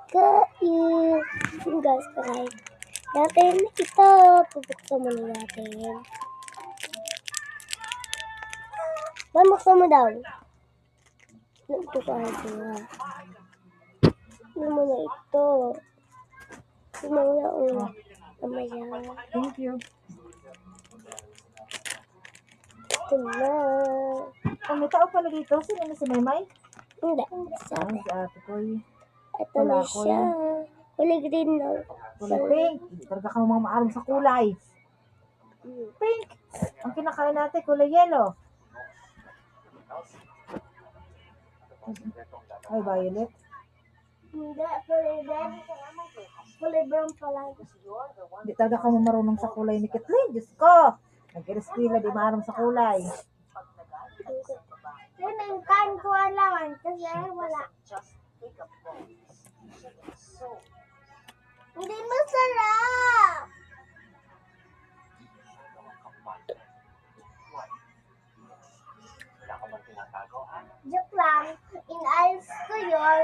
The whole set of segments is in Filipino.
Kain. Yung guys, kain. Natin ito. Pupuksan muna natin. Buksan mo daw. Ito kain sila. Ano mo na ito? Mamaya, mamaya. Thank you. Ito na. Oh, may tao pala dito. Sino na si Maymay? Hindi. Ay, si Ate Koy. Ito na Wala ko siya. Kulay green lang. Kulay pink. Hindi talaga ka mamaalam sa kulay. Pink. Ang kinakain natin, kulay yellow. Ay, violet. Hindi, kulay red. Kulay brown pala. Hindi talaga ka marunong sa kulay ni Kathleen. Diyos ko. Nag-eskwila, di maalam sa kulay. Yun ang kain ko alam. Kasi wala. Hindi masarap. Joke lang. Inaayos ko yun.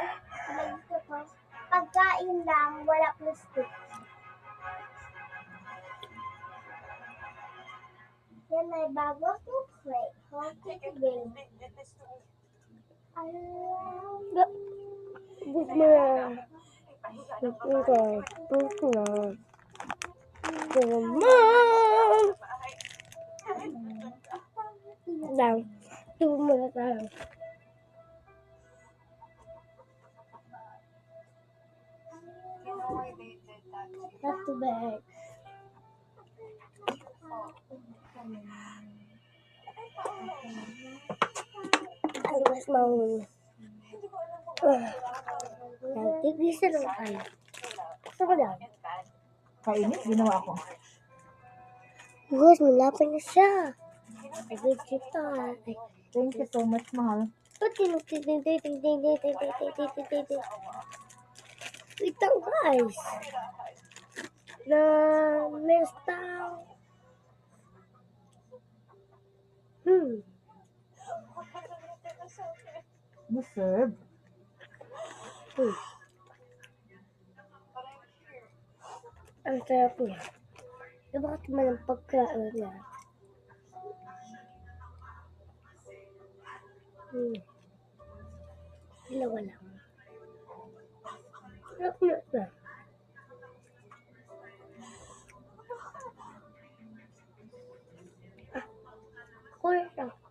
Pagkain lang, wala plastic. Yan may bago akong plate. Hockey game. Good mo na. Good na. Mom! Lang. Tubo mo na tayo. Back to bed. Ang mas mauna. Nagtigisa lang tayo. Gusto ko lang. Kainit, ginawa ko. Guys, malapit na siya. Agad kita. Thank you so much, mahal. Wait lang, guys. Na messed up. Deserve. Ang sarap niya. Bakit man ang pagkain niya? Dalawa lang. Sarap na. Kuya siya.